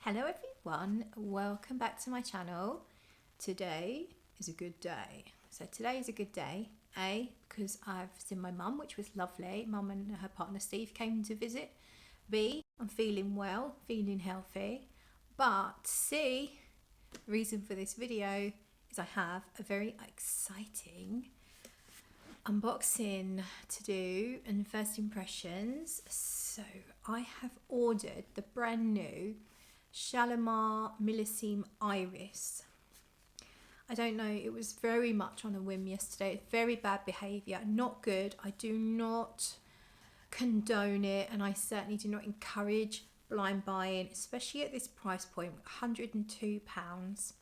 Hello everyone, welcome back to my channel. Today is a good day. So today is a good day, A, because I've seen my mum, which was lovely. Mum and her partner Steve came to visit. B, I'm feeling well, feeling healthy. But C, the reason for this video is I have a very exciting unboxing to do and first impressions. So I have ordered the brand new Shalimar Millisime Iris. I don't know, it was very much on a whim yesterday. Very bad behaviour, not good. I do not condone it, and I certainly do not encourage blind buying, especially at this price point, £102,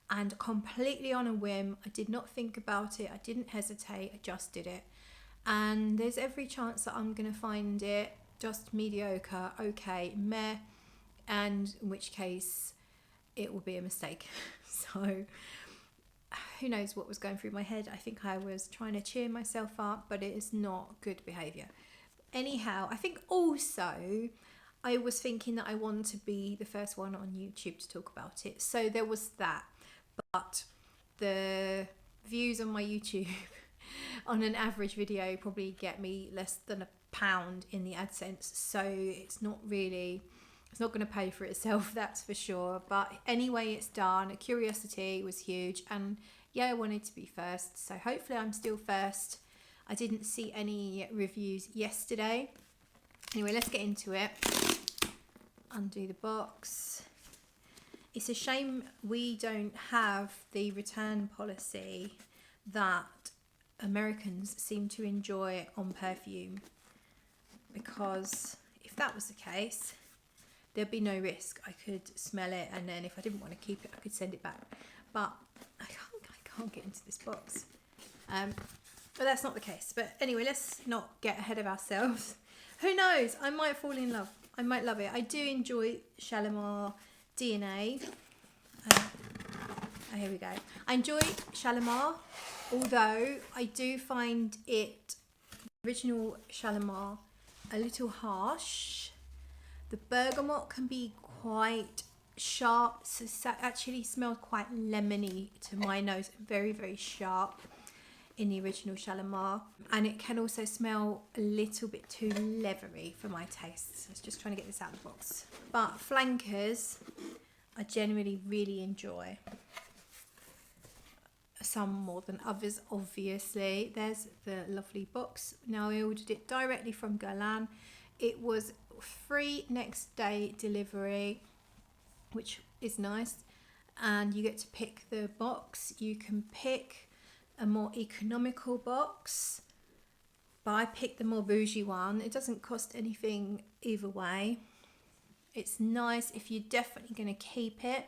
and completely on a whim. I did not think about it, I didn't hesitate, I just did it. And there's every chance that I'm going to find it just mediocre, okay, meh, and in which case it will be a mistake. So who knows what was going through my head. I think I was trying to cheer myself up, but it is not good behaviour. Anyhow, I think also I was thinking that I want to be the first one on YouTube to talk about it, so there was that. But the views on my YouTube on an average video probably get me less than £1 in the AdSense, so it's not going to pay for itself, that's for sure. But anyway, it's done. A curiosity was huge, and yeah, I wanted to be first, so hopefully I'm still first. I didn't see any reviews yesterday. Anyway, let's get into it. Undo the box. It's a shame we don't have the return policy that Americans seem to enjoy on perfume, because if that was the case, there'd be no risk. I could smell it, and then if I didn't want to keep it, I could send it back. But I can't get into this box. But that's not the case. But anyway, let's not get ahead of ourselves. Who knows? I might fall in love. I might love it. I do enjoy Shalimar DNA. Here we go. I enjoy Shalimar, although I do find it, the original Shalimar, a little harsh. The bergamot can be quite sharp, so it actually smells quite lemony to my nose, very, very sharp in the original Shalimar. And it can also smell a little bit too leathery for my taste. So I was just trying to get this out of the box. But flankers, I generally really enjoy. Some more than others, obviously. There's the lovely box. Now I ordered it directly from Guerlain. It was free next day delivery, which is nice, and you get to pick the box. You can pick a more economical box, but I picked the more bougie one. It doesn't cost anything either way. It's nice. If you're definitely going to keep it,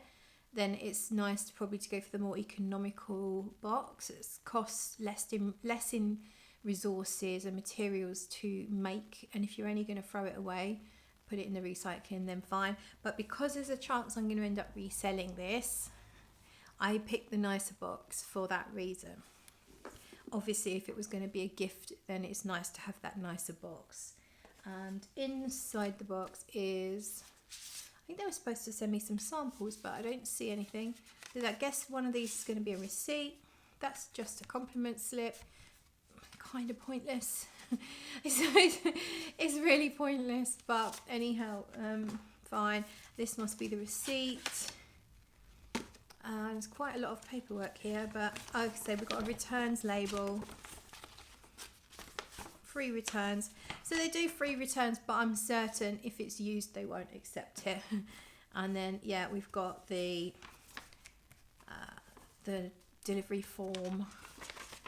then it's nice to probably to go for the more economical box. It costs less in resources and materials to make, and if you're only going to throw it away, put it in the recycling, then fine. But because there's a chance I'm going to end up reselling this, I picked the nicer box for that reason. Obviously, if it was going to be a gift, then it's nice to have that nicer box. And inside the box is, I think they were supposed to send me some samples, but I don't see anything. So I guess one of these is going to be a receipt. That's just a compliment slip. Kind of pointless. It's really pointless, but anyhow, fine. This must be the receipt. There's quite a lot of paperwork here, but like I say, we've got a returns label. Free returns. So they do free returns, but I'm certain if it's used, they won't accept it. And then, yeah, we've got the delivery form,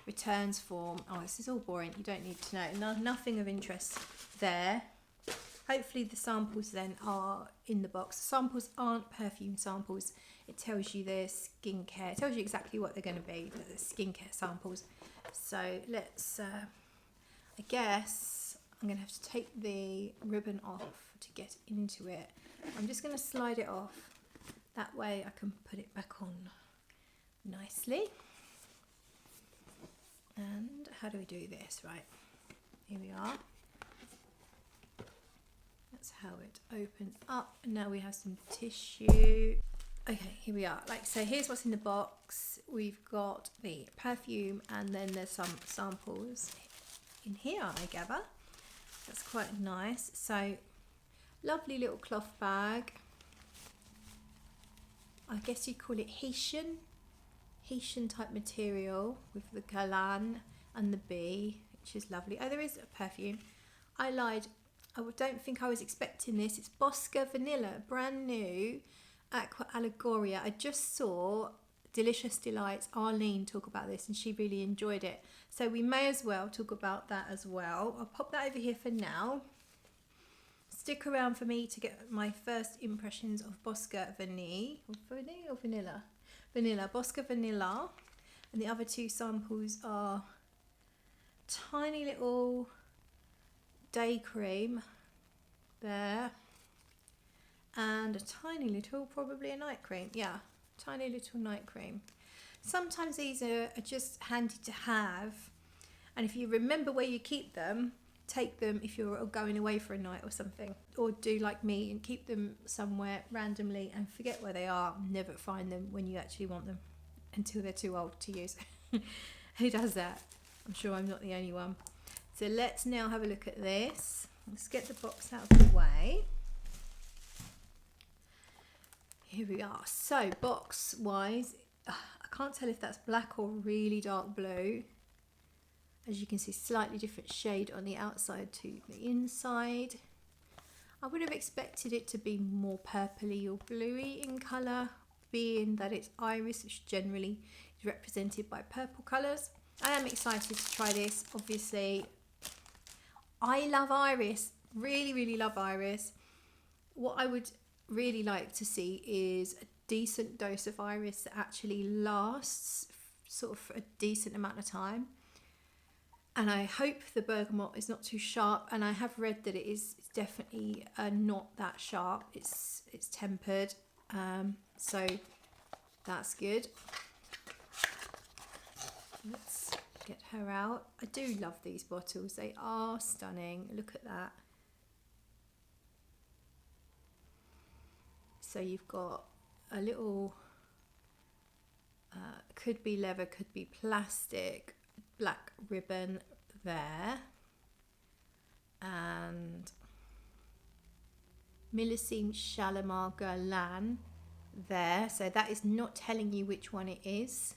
returns form. Oh, this is all boring. You don't need to know. Nothing of interest there. Hopefully the samples then are in the box. Samples aren't perfume samples. It tells you their skincare. It tells you exactly what they're going to be, the skincare samples. So let's, I guess I'm going to have to take the ribbon off to get into it. I'm just going to slide it off. That way I can put it back on nicely. And how do we do this? Right, here we are. That's how it opens up. And now we have some tissue. Okay, here we are. Like, so here's what's in the box. We've got the perfume, and then there's some samples in here, I gather. That's quite nice. So lovely little cloth bag. I guess you call it Haitian type material with the Guerlain and the bee, which is lovely. Oh, there is a perfume. I lied. I don't think I was expecting this. It's Bosca Vanilla, brand new, Aqua Allegoria. I just saw Delicious Delights Arlene talk about this, and she really enjoyed it. So we may as well talk about that as well. I'll pop that over here for now. Stick around for me to get my first impressions of Bosca Vanilla. Vanilla, Bosca Vanilla. And the other two samples are tiny little day cream there, and a tiny little, probably a night cream. Yeah, tiny little night cream. Sometimes these are just handy to have, and if you remember where you keep them, take them if you're going away for a night or something, or do like me and keep them somewhere randomly and forget where they are, never find them when you actually want them until they're too old to use. Who does that? I'm sure I'm not the only one. So let's now have a look at this. Let's get the box out of the way. Here we are. So box wise, I can't tell if that's black or really dark blue. As you can see, slightly different shade on the outside to the inside. I would have expected it to be more purpley or bluey in colour, being that it's iris, which generally is represented by purple colours. I am excited to try this, obviously. I love iris, really love iris. What I would really like to see is a decent dose of iris that actually lasts sort of for a decent amount of time. And I hope the bergamot is not too sharp, and I have read that it's definitely not that sharp. It's tempered, so that's good. Let's get her out. I do love these bottles. They are stunning. Look at that. So you've got a little, could be leather, could be plastic, black ribbon there, and Millisime Shalimar Guerlain there. So that is not telling you which one it is.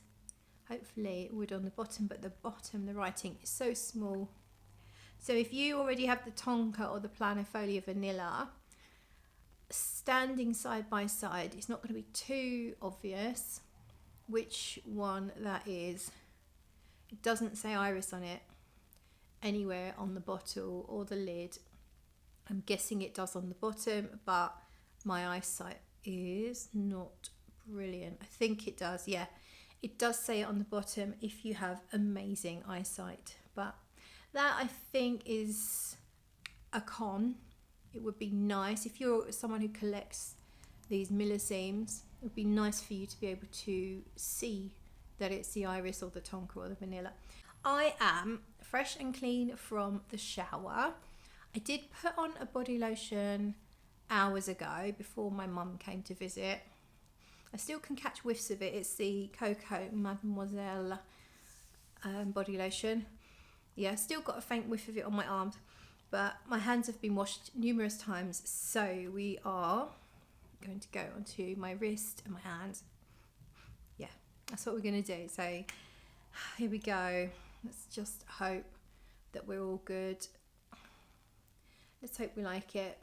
Hopefully it would on the bottom, but the bottom, the writing is so small. So if you already have the Tonka or the Planifolia Vanilla, standing side by side, it's not going to be too obvious which one that is. It doesn't say iris on it anywhere on the bottle or the lid. I'm guessing it does on the bottom, but my eyesight is not brilliant. I think it does, yeah. It does say it on the bottom if you have amazing eyesight, but that I think is a con. It would be nice if you're someone who collects these millisimes. It would be nice for you to be able to see that it's the iris or the tonka or the vanilla. I am fresh and clean from the shower. I did put on a body lotion hours ago before my mum came to visit. I still can catch whiffs of it. It's the Coco Mademoiselle body lotion. Yeah, still got a faint whiff of it on my arms, but my hands have been washed numerous times, so we are going to go onto my wrist and my hands. Yeah, that's what we're going to do. So here we go. Let's just hope that we're all good. Let's hope we like it.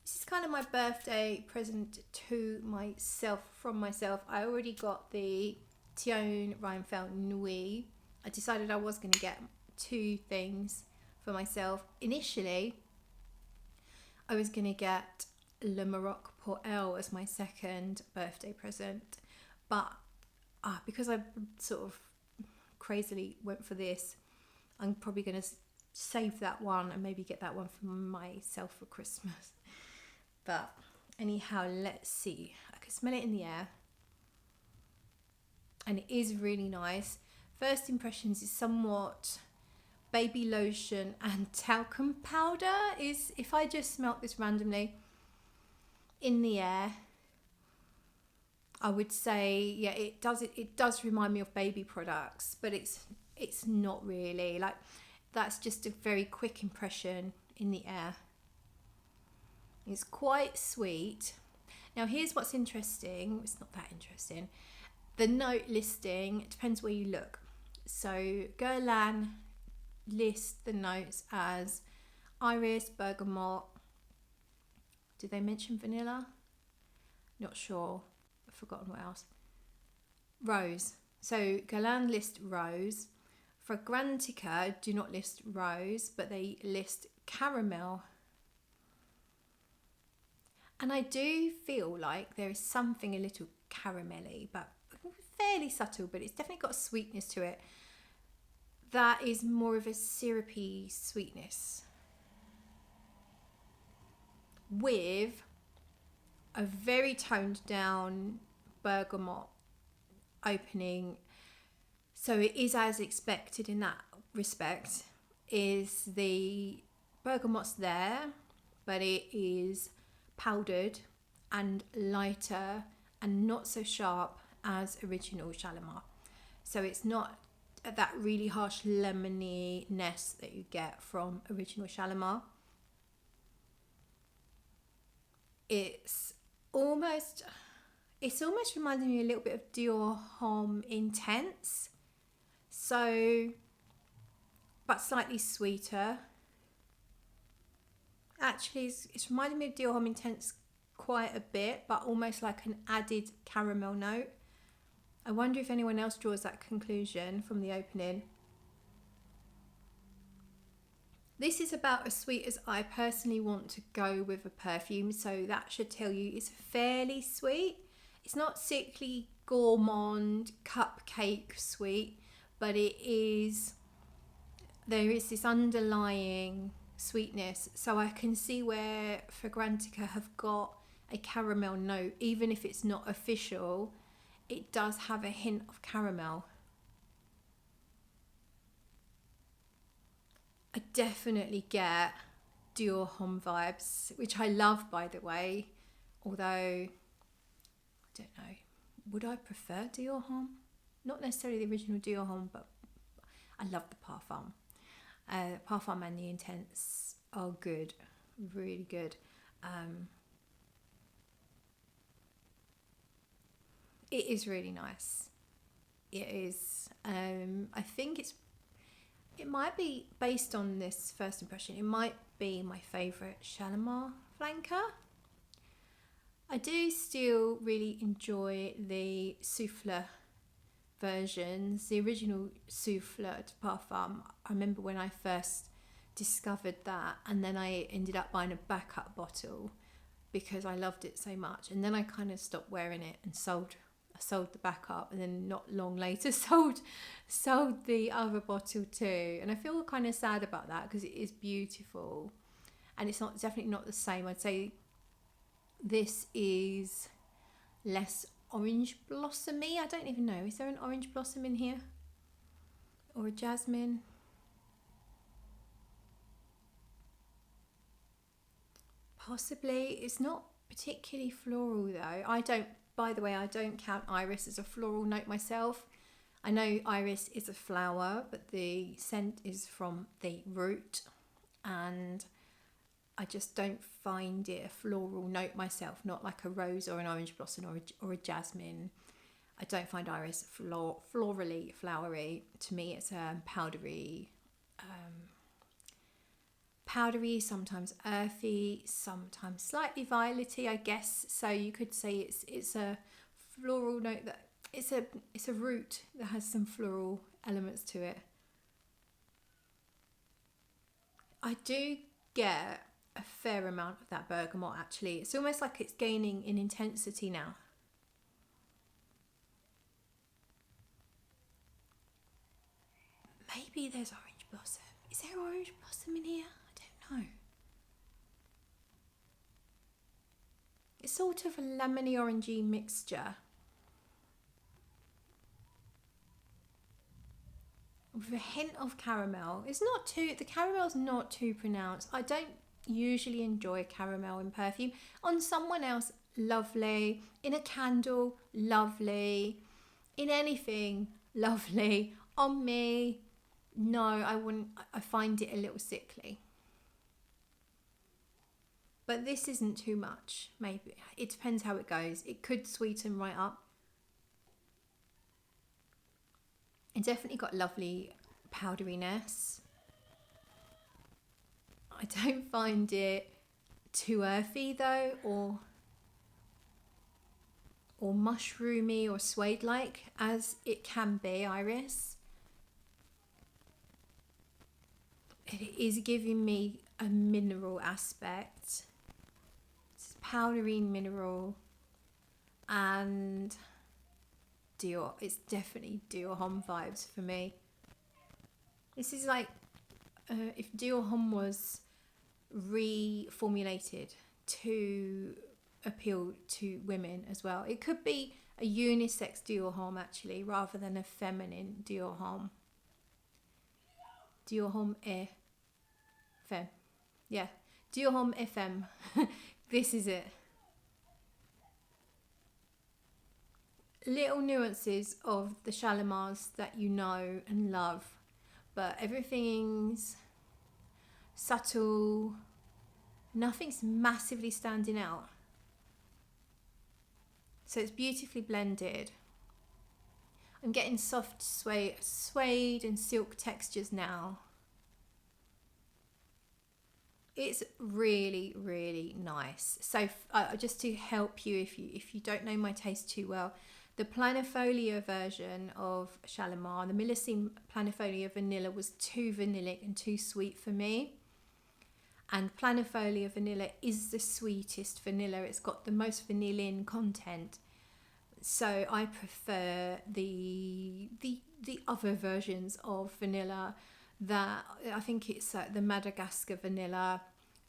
This is kind of my birthday present to myself, from myself. I already got the Teone Reinthal Nuit. I decided I was going to get 2 things for myself. Initially, I was going to get Le Maroc pour Elle as my second birthday present, but because I sort of crazily went for this, I'm probably going to save that one and maybe get that one for myself for Christmas. But anyhow, let's see. I can smell it in the air, and it is really nice. First impressions is somewhat baby lotion and talcum powder is, if I just smelt this randomly in the air, I would say, yeah, it does remind me of baby products, but it's not really. Like, that's just a very quick impression in the air. It's quite sweet. Now here's what's interesting. It's not that interesting. The note listing, it depends where you look. So Guerlain lists the notes as iris, bergamot. Did they mention vanilla? Not sure. I've forgotten what else. Rose. So Guerlain lists rose. Fragrantica do not list rose, but they list caramel. And I do feel like there is something a little caramelly, but fairly subtle, but it's definitely got a sweetness to it. That is more of a syrupy sweetness, with a very toned down bergamot opening. So it is as expected in that respect. Is the bergamot's there, but it is powdered and lighter and not so sharp as original Shalimar. So it's not that really harsh lemony-ness that you get from original Shalimar. It's almost reminding me a little bit of Dior Homme Intense. So, but slightly sweeter. Actually, it's reminding me of Dior Homme Intense quite a bit, but almost like an added caramel note. I wonder if anyone else draws that conclusion from the opening. This is about as sweet as I personally want to go with a perfume, so that should tell you it's fairly sweet. It's not sickly gourmand cupcake sweet, but there is this underlying sweetness. So I can see where Fragrantica have got a caramel note, even if it's not official. It does have a hint of caramel. I definitely get Dior Homme vibes, which I love, by the way. Although, I don't know, would I prefer Dior Homme? Not necessarily the original Dior Homme, but I love the Parfum. Parfum and the Intense are good, really good. It is really nice. It is. I think it might be, based on this first impression, it might be my favourite Shalimar flanker. I do still really enjoy the souffle versions, the original souffle de parfum. I remember when I first discovered that, and then I ended up buying a backup bottle because I loved it so much, and then I kind of stopped wearing it and sold the backup, and then not long later sold the other bottle too. And I feel kind of sad about that because it is beautiful, and it's definitely not the same. I'd say this is less orange blossomy. I don't even know, is there an orange blossom in here or a jasmine? Possibly. It's not particularly floral though. By the way, I don't count iris as a floral note myself. I know iris is a flower, but the scent is from the root, and I just don't find it a floral note myself, not like a rose or an orange blossom or a jasmine. I don't find iris florally flowery. To me, it's powdery, sometimes earthy, sometimes slightly violety, I guess. So you could say it's a floral note, that it's a root that has some floral elements to it. I do get a fair amount of that bergamot actually. It's almost like it's gaining in intensity now. Maybe there's orange blossom. Is there orange blossom in here? I don't know. It's sort of a lemony orangey mixture with a hint of caramel. The caramel's not too pronounced. I don't usually enjoy caramel in perfume. On someone else, lovely. In a candle, lovely. In anything, lovely. On me, no, I wouldn't. I find it a little sickly. But this isn't too much, maybe. It depends how it goes. It could sweeten right up. It definitely got lovely powderiness. I don't find it too earthy though, or mushroomy or suede-like as it can be, Iris. It is giving me a mineral aspect. It's powdery mineral, and Dior. It's definitely Dior Homme vibes for me. This is like if Dior Homme was reformulated to appeal to women as well. It could be a unisex Dior Homme actually, rather than a feminine Dior Homme. Dior Homme est femme. Yeah, Dior Homme est femme. This is it. Little nuances of the Shalimars that you know and love, but everything's subtle. Nothing's massively standing out. So it's beautifully blended. I'm getting soft suede and silk textures now. It's really, really nice. So just to help you, if you don't know my taste too well, the Planifolia version of Shalimar, the Millisime Planifolia Vanilla, was too vanillic and too sweet for me. And Planifolia Vanilla is the sweetest vanilla. It's got the most vanillin content. So I prefer the other versions of vanilla. That I think it's the Madagascar vanilla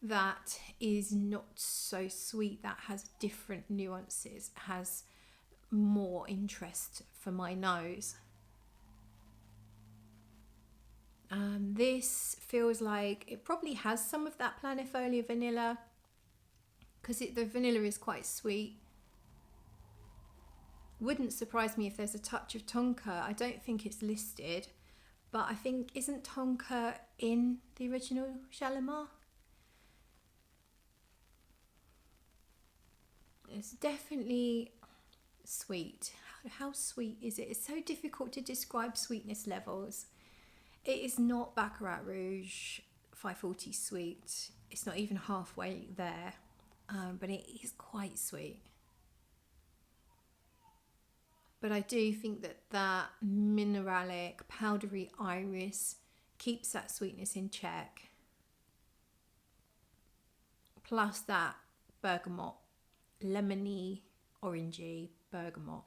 that is not so sweet, that has different nuances, has more interest for my nose. This feels like it probably has some of that Planifolia vanilla, because the vanilla is quite sweet. Wouldn't surprise me if there's a touch of tonka. I don't think it's listed, but I think, isn't tonka in the original Shalimar? It's definitely sweet. How sweet is it? It's so difficult to describe sweetness levels. It is not Baccarat Rouge 540 sweet. It's not even halfway there, but it is quite sweet. But I do think that mineralic, powdery iris keeps that sweetness in check. Plus that bergamot, lemony, orangey bergamot.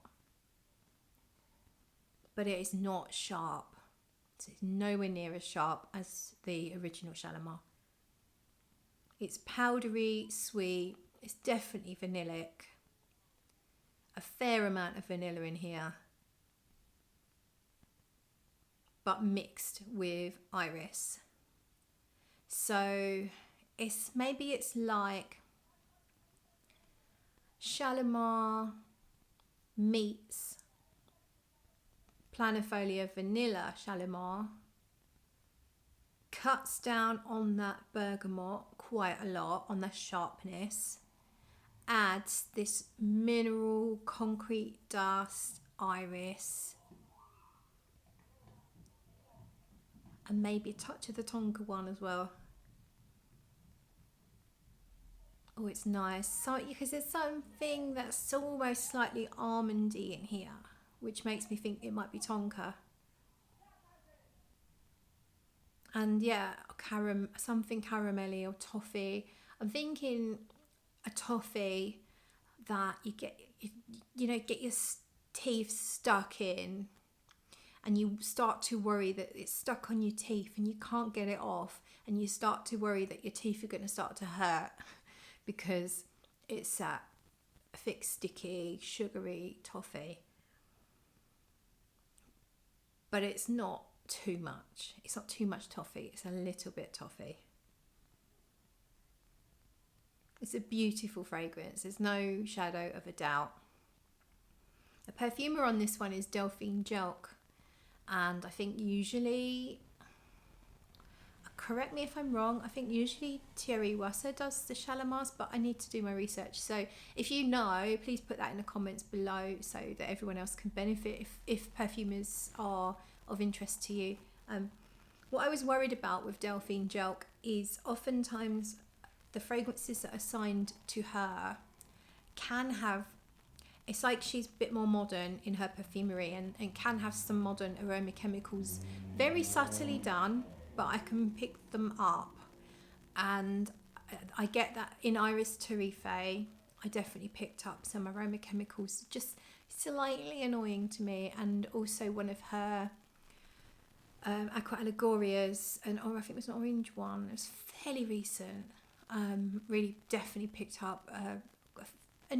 But it is not sharp. It's nowhere near as sharp as the original Shalimar. It's powdery, sweet. It's definitely vanillic. A fair amount of vanilla in here, but mixed with iris. So maybe it's like Shalimar meets Planifolia Vanilla Shalimar, cuts down on that bergamot quite a lot, on the sharpness, adds this mineral concrete dust iris, and maybe a touch of the tonka one as well. Oh, it's nice. So because there's something that's almost slightly almondy in here, which makes me think it might be tonka. And yeah, something caramelly or toffee. I'm thinking a toffee that you get your teeth stuck in, and you start to worry that it's stuck on your teeth and you can't get it off, and you start to worry that your teeth are going to start to hurt because it's that thick, sticky, sugary toffee. But it's not too much. It's not too much toffee, it's a little bit toffee. It's a beautiful fragrance, there's no shadow of a doubt. The perfumer on this one is Delphine Jelk, and I think usually, correct me if I'm wrong, I think usually Thierry Wasser does the Shalimars, but I need to do my research. So if you know, please put that in the comments below so that everyone else can benefit if perfumers are of interest to you. What I was worried about with Delphine Jelk is oftentimes the fragrances that are assigned to her can have, it's like she's a bit more modern in her perfumery and can have some modern aroma chemicals very subtly done, but I can pick them up. And I get that in Iris Tarife, I definitely picked up some aroma chemicals, just slightly annoying to me. And also one of her Aqua Allegorias, and I think it was an orange one, it was fairly recent, really definitely picked up a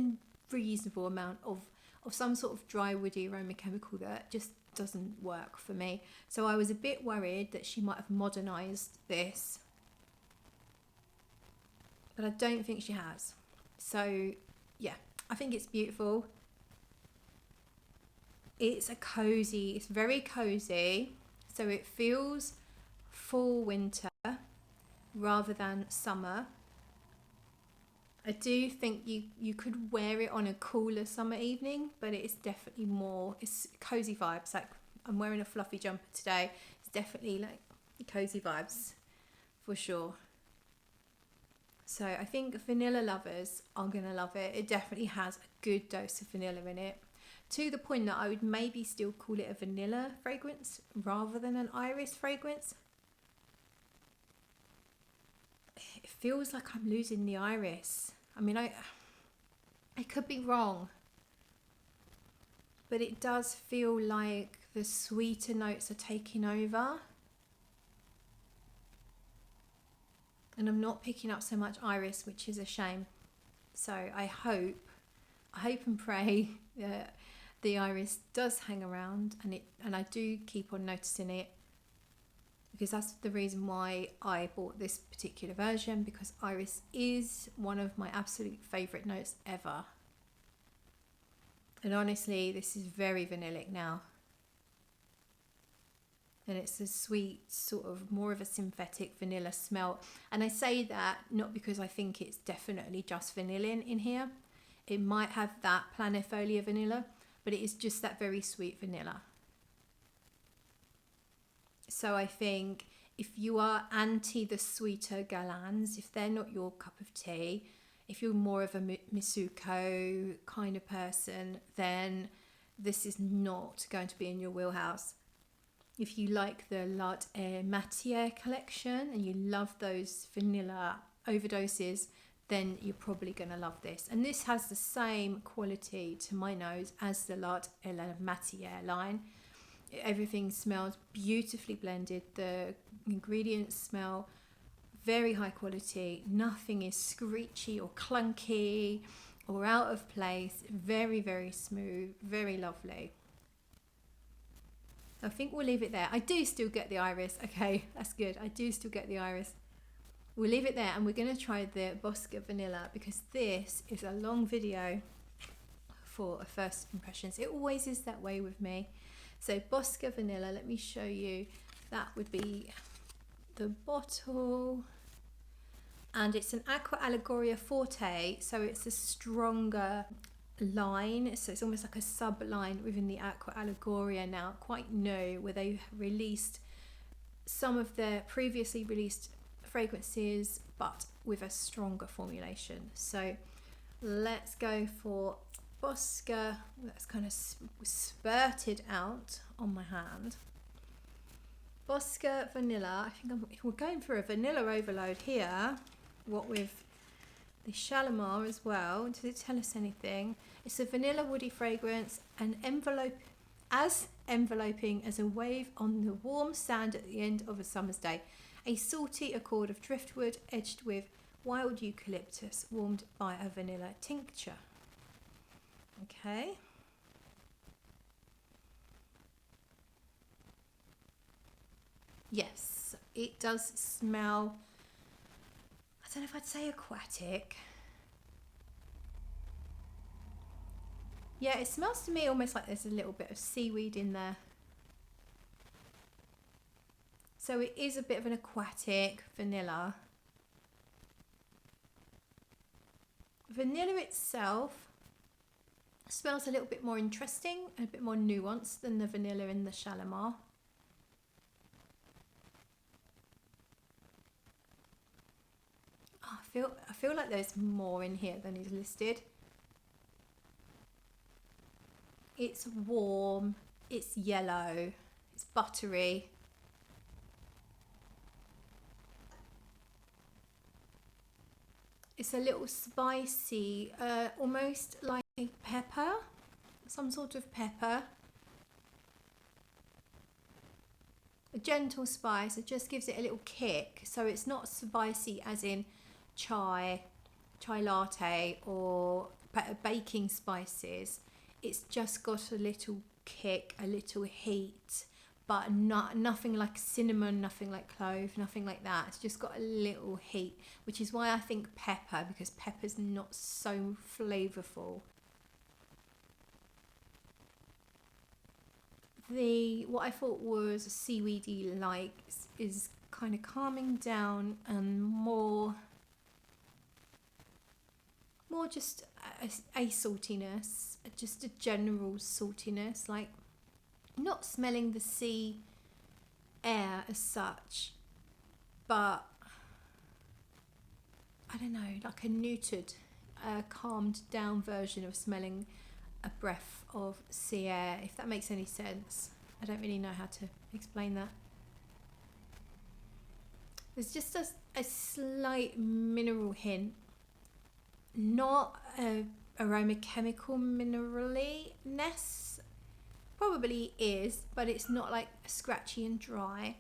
reasonable amount of some sort of dry woody aroma chemical that just doesn't work for me. So I was a bit worried that she might have modernized this, but I don't think she has. So yeah, I think it's beautiful. It's very cozy, so it feels fall winter rather than summer. I do think you could wear it on a cooler summer evening, but it's definitely more, it's cozy vibes. Like I'm wearing a fluffy jumper today. It's definitely like cozy vibes for sure. So I think vanilla lovers are going to love it. It definitely has a good dose of vanilla in it, to the point that I would maybe still call it a vanilla fragrance rather than an iris fragrance. It feels like I'm losing the iris. I mean, I could be wrong, but it does feel like the sweeter notes are taking over, and I'm not picking up so much iris, which is a shame. So I hope and pray that the iris does hang around, and I do keep on noticing it, because that's the reason why I bought this particular version, because iris is one of my absolute favourite notes ever. And honestly, this is very vanillic now. And it's a sweet, sort of more of a synthetic vanilla smell. And I say that not because I think it's definitely just vanillin in here. It might have that planifolia vanilla, but it is just that very sweet vanilla. So I think if you are anti the sweeter Guerlains, if they're not your cup of tea, if you're more of a Misuko kind of person, then this is not going to be in your wheelhouse. If you like the L'Art et Matière collection and you love those vanilla overdoses, then you're probably going to love this. And this has the same quality to my nose as the L'Art et la Matière line. Everything smells beautifully blended. The ingredients smell very high quality. Nothing is screechy or clunky or out of place. Very, very smooth, very lovely. I think we'll leave it there. I do still get the iris. Okay, that's good. I do still get the iris. We'll leave it there, and we're going to try the Bosca vanilla, because this is a long video for first impressions. It always is that way with me. So Bosca vanilla, let me show you. That would be the bottle, and it's an Aqua Allegoria Forte, so it's a stronger line, so it's almost like a sub line within the Aqua Allegoria now, quite new, where they released some of their previously released fragrances but with a stronger formulation. So let's go for Bosca. That's kind of spurted out on my hand. Bosca vanilla. I think we're going for a vanilla overload here, what with the Shalimar as well. Does it tell us anything? It's a vanilla woody fragrance, and enveloping as a wave on the warm sand at the end of a summer's day. A salty accord of driftwood edged with wild eucalyptus, warmed by a vanilla tincture. Okay. it does smell, I don't know if I'd say aquatic. Yeah, it smells to me almost like there's a little bit of seaweed in there. So it is a bit of an aquatic vanilla. Vanilla itself smells a little bit more interesting and a bit more nuanced than the vanilla in the Shalimar. Oh, I feel like there's more in here than is listed. It's warm, it's yellow, it's buttery. It's a little spicy, almost like a pepper, some sort of pepper. A gentle spice, it just gives it a little kick. So it's not spicy as in chai latte or baking spices. It's just got a little kick, a little heat, but nothing like cinnamon, nothing like clove, nothing like that. It's just got a little heat, which is why I think pepper, because pepper's not so flavorful. What I thought was seaweedy like is kind of calming down and more just a saltiness, just a general saltiness, like not smelling the sea air as such, but I don't know, like a neutered, calmed down version of smelling a breath of sea air, if that makes any sense. I don't really know how to explain that. There's just a slight mineral hint, not a aroma chemical minerally-ness. Probably is, but it's not like scratchy and dry,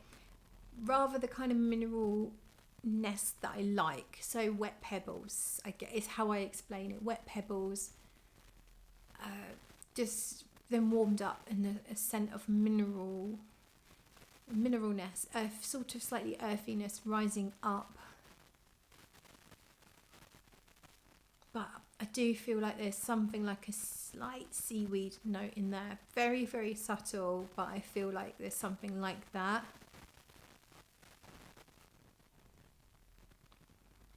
rather the kind of mineral-ness that I like. So wet pebbles, I guess, is how I explain it. Wet pebbles, just then warmed up in a scent of mineralness, a sort of slightly earthiness rising up. But I do feel like there's something like a slight seaweed note in there. Very, very subtle, but I feel like there's something like that.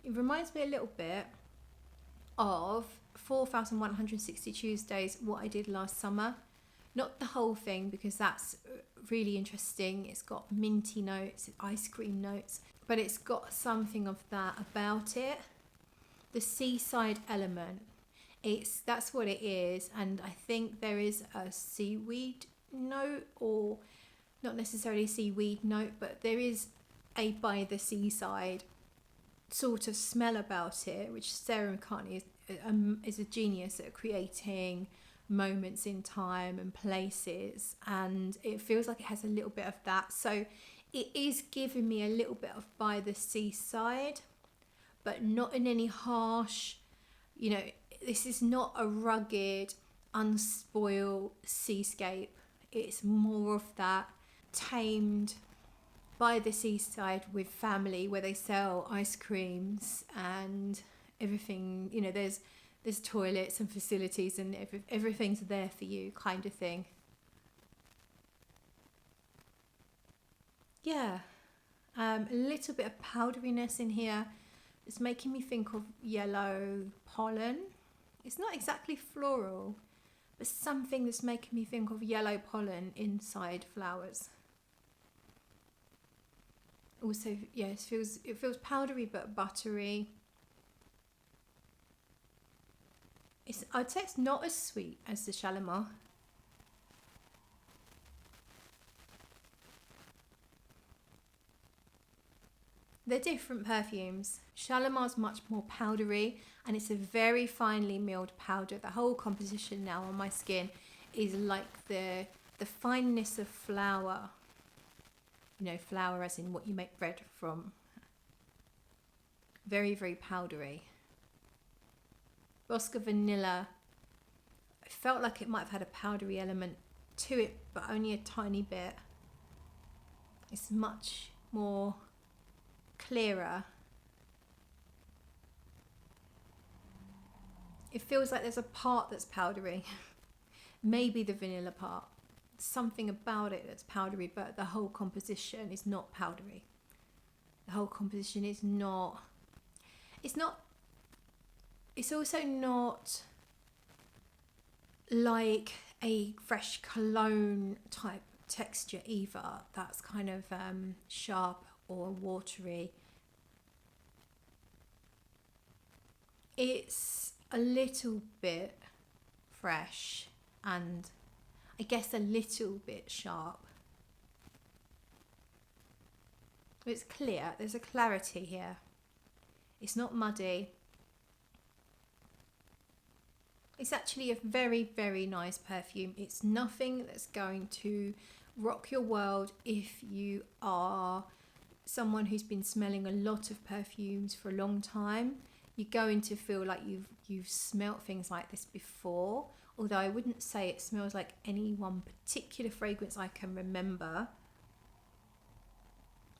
It reminds me a little bit of 4,160 Tuesdays, what I did last summer. Not the whole thing, because that's really interesting. It's got minty notes, ice cream notes, but it's got something of that about it. The seaside element, that's what it is. And I think there is a seaweed note, or not necessarily a seaweed note, but there is a by the seaside sort of smell about it, which Sarah McCartney is a genius at creating moments in time and places, and it feels like it has a little bit of that. So it is giving me a little bit of by the seaside, but not in any harsh, this is not a rugged, unspoiled seascape. It's more of that tamed by the seaside with family, where they sell ice creams and everything, there's toilets and facilities and everything's there for you, kind of thing. Yeah, a little bit of powderiness in here. It's making me think of yellow pollen. It's not exactly floral, but something that's making me think of yellow pollen inside flowers. Also, yeah, it feels powdery but buttery. I'd say it's not as sweet as the Shalimar. They're different perfumes. Shalimar's much more powdery, and it's a very finely milled powder. The whole composition now on my skin is like the fineness of flour. Flour as in what you make bread from. Very, very powdery. Bosca vanilla, I felt like it might have had a powdery element to it, but only a tiny bit. It's much more clearer. It feels like there's a part that's powdery. Maybe the vanilla part. Something about it that's powdery, but the whole composition is not powdery. The whole composition is not, it's also not like a fresh cologne type texture either. That's kind of sharp or watery. It's a little bit fresh and I guess a little bit sharp. It's clear, there's a clarity here. It's not muddy. It's actually a very, very nice perfume. It's nothing that's going to rock your world if you are someone who's been smelling a lot of perfumes for a long time. You're going to feel like you've smelt things like this before, although I wouldn't say it smells like any one particular fragrance I can remember.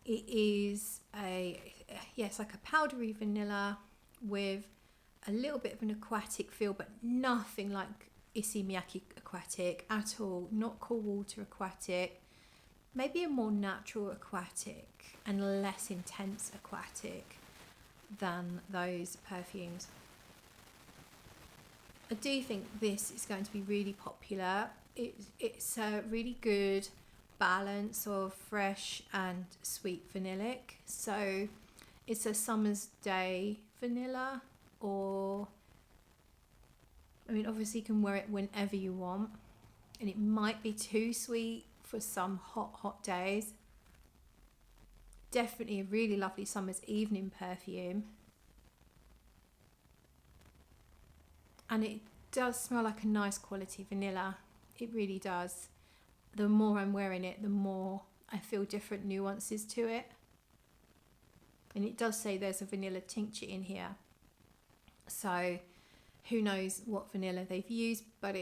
It is it's like a powdery vanilla with a little bit of an aquatic feel, but nothing like Issey Miyake aquatic at all. Not cool water aquatic. Maybe a more natural aquatic and less intense aquatic than those perfumes. I do think this is going to be really popular. It's a really good balance of fresh and sweet vanillic. So it's a summer's day vanilla, or I mean obviously you can wear it whenever you want, and it might be too sweet for some hot days. Definitely a really lovely summer's evening perfume, and it does smell like a nice quality vanilla. It really does. The more I'm wearing it, the more I feel different nuances to it. And it does say there's a vanilla tincture in here. So who knows what vanilla they've used, but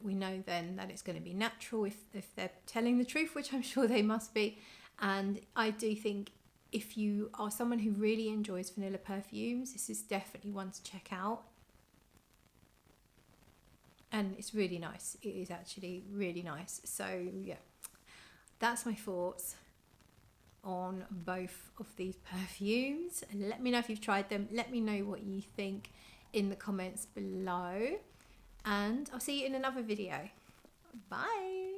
we know then that it's going to be natural if they're telling the truth, which I'm sure they must be. And I do think if you are someone who really enjoys vanilla perfumes, this is definitely one to check out. And it's really nice. It is actually really nice. So yeah, that's my thoughts on both of these perfumes. And let me know if you've tried them. Let me know what you think in the comments below. And I'll see you in another video. Bye.